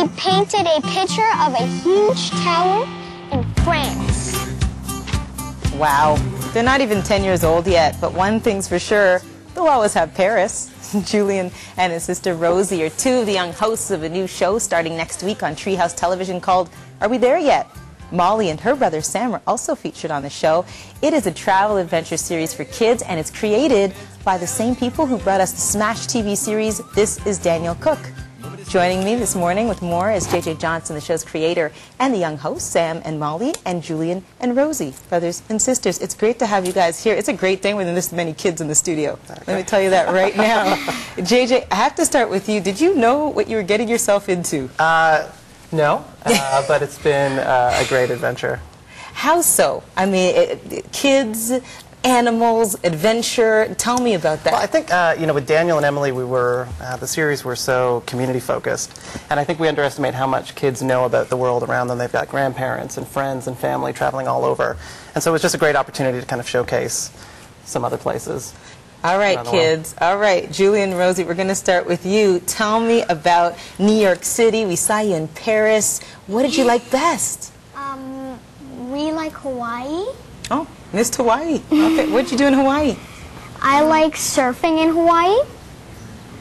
He painted a picture of a huge tower in France. Wow. They're not even 10 years old yet, but one thing's for sure, they'll always have Paris. Julian and his sister Rosie are two of the young hosts of a new show starting next week on Treehouse Television called Are We There Yet? Molly and her brother Sam are also featured on the show. It is a travel adventure series for kids, and it's created by the same people who brought us the Smash TV series This Is Daniel Cook. Joining me this morning with more is J.J. Johnson, the show's creator, and the young hosts, Sam and Molly, and Julian and Rosie, brothers and sisters. It's great to have you guys here. It's a great thing when there's this many kids in the studio. Let me tell you that right now. J.J., I have to start with you. Did you know what you were getting yourself into? No, but it's been a great adventure. How so? I mean, kids, animals, adventure. Tell me about that. Well, I think, you know, with Daniel and Emily, we were, the series were so community focused. And I think we underestimate how much kids know about the world around them. They've got grandparents and friends and family traveling all over. And so it was just a great opportunity to kind of showcase some other places. All right, kids. All right, Julian and Rosie, we're going to start with you. Tell me about New York City. We saw you in Paris. What did you like best? We like Hawaii. Oh, missed Hawaii. Okay, what did you do in Hawaii? I like surfing in Hawaii.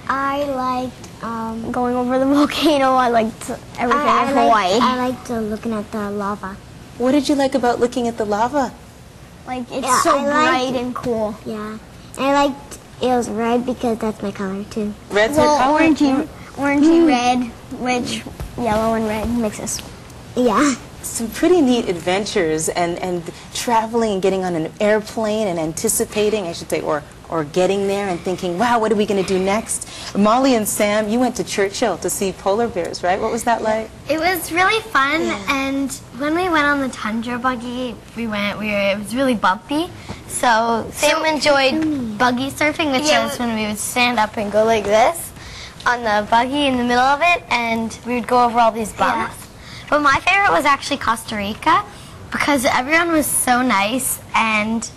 I liked going over the volcano. I liked everything in Hawaii. I liked looking at the lava. What did you like about looking at the lava? Like, it's so bright and cool. Yeah. And I liked it was red because that's my color too. Red's your color? Orangey red, which yellow and red mixes. Yeah. Some pretty neat adventures and traveling and getting on an airplane and anticipating, I should say, or getting there and thinking, wow, what are we going to do next? Molly and Sam, you went to Churchill to see polar bears, right? What was that like? It was really fun, and when we went on the tundra buggy, it was really bumpy. So Sam enjoyed buggy surfing, which is when we would stand up and go like this on the buggy in the middle of it, and we would go over all these bumps. But my favorite was actually Costa Rica because everyone was so nice, and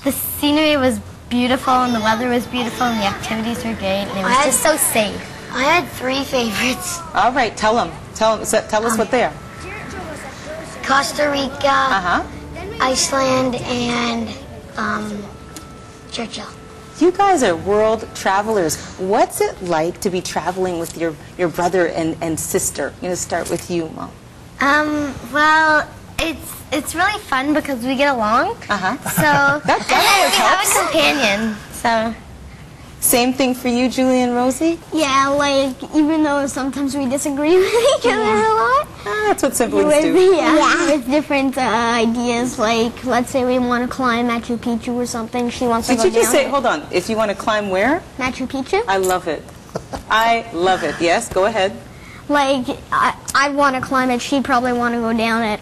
the scenery was beautiful, and the weather was beautiful, and the activities were great, and it was just so safe. I had 3 favorites. All right, tell them. Tell us what they are. Costa Rica, Iceland, and Churchill. You guys are world travelers. What's it like to be traveling with your brother and sister? I'm going to start with you, Mom. Well, it's really fun because we get along. So that we have a companion. So same thing for you, Julie and Rosie? Yeah, like, even though sometimes we disagree with each other a lot. That's what siblings do. With different ideas, like, let's say we want to climb Machu Picchu or something. She wants to go down. Did you just say, hold on, if you want to climb where? Machu Picchu. I love it. I love it. Yes, go ahead. Like, I want to climb it. She'd probably want to go down it.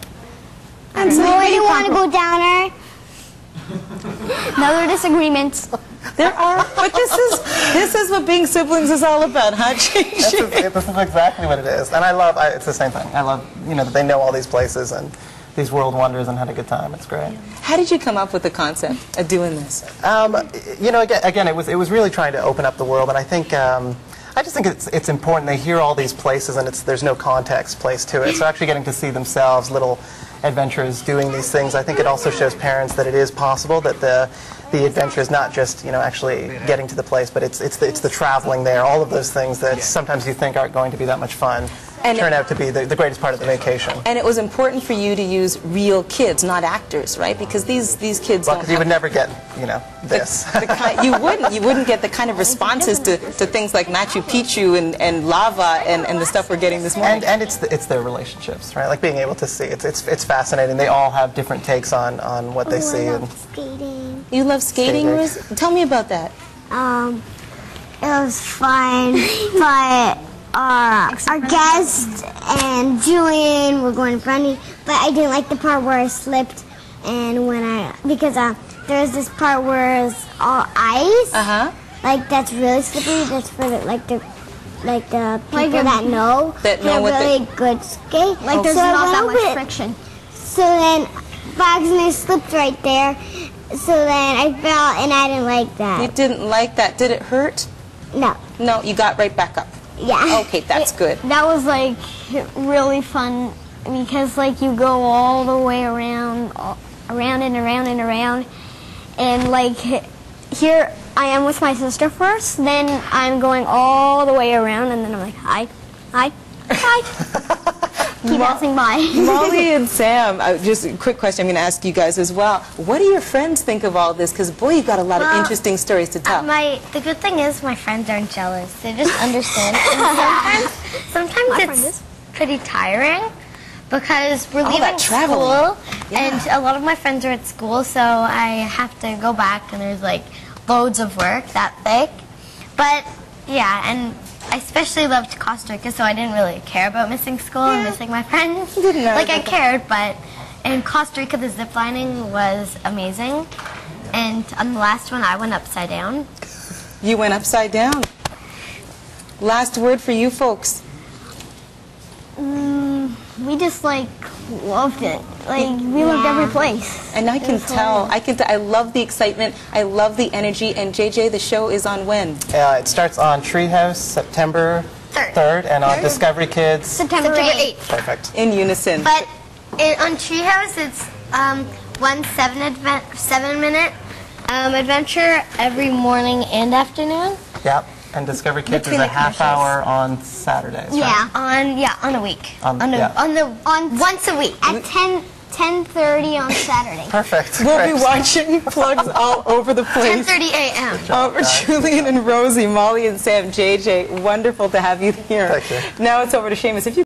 I didn't want to go down her. Another disagreements. There are, but this is what being siblings is all about, huh, This is exactly what it is, and it's the same thing. I love, you know, that they know all these places and these world wonders and had a good time. It's great. How did you come up with the concept of doing this? You know, again, it was really trying to open up the world, and I think. I just think it's important. They hear all these places, and there's no context placed to it. So actually getting to see themselves, little adventurers doing these things, I think it also shows parents that it is possible, that the adventure is not just, you know, actually getting to the place, but it's the traveling there. All of those things that sometimes you think aren't going to be that much fun turn out to be the greatest part of the vacation. And it was important for you to use real kids, not actors, right? Because these kids don't. Because you would never get, you know, this. You wouldn't get the kind of responses to things like Machu Picchu and lava and the stuff we're getting this morning. And it's their relationships, right? Like being able to see it's fascinating. They all have different takes on what they see. I love skating. You love skating, Rose? Tell me about that. It was fun, but our guest and Julian were going in front of me, but I didn't like the part where I slipped, and because there's this part where it's all ice. Like that's really slippery. That's for the people that know what really good skate. Like there's not that much friction. So then, by accident, I slipped right there. So then I fell, and I didn't like that. You didn't like that. Did it hurt? No. No, you got right back up. Yeah. Okay, that's good. That was like really fun because like you go all the way around and around and around, and like here I am with my sister first, then I'm going all the way around, and then I'm like, hi, hi, hi. Keep passing by. Molly and Sam, just a quick question I'm going to ask you guys as well. What do your friends think of all this? Because, boy, you've got a lot of interesting stories to tell. The good thing is my friends aren't jealous. They just understand. And sometimes it's pretty tiring because we're leaving school, and a lot of my friends are at school, so I have to go back, and there's like loads of work that thick. But, yeah, and I especially loved Costa Rica, so I didn't really care about missing school and missing my friends. Like, I cared, but in Costa Rica, the zip lining was amazing. And on the last one, I went upside down. You went upside down. Last word for you folks. We just like loved it. Like we loved every place. And I can tell. I love the excitement. I love the energy. And JJ, the show is on when? It starts on Treehouse September 3rd, and on Discovery Kids September 8th. Perfect. In unison. But on Treehouse, it's one 7-minute adventure every morning and afternoon. Yep. And Discovery Kids is a half hour on Saturdays. Yeah. Right? On a week. Once a week at 10:30 on Saturday. Perfect. We'll Great. be watching plugs all over the place. 10:30 a.m. For Julian and Rosie, Molly and Sam, JJ, wonderful to have you here. Thank you. Now it's over to Seamus. If you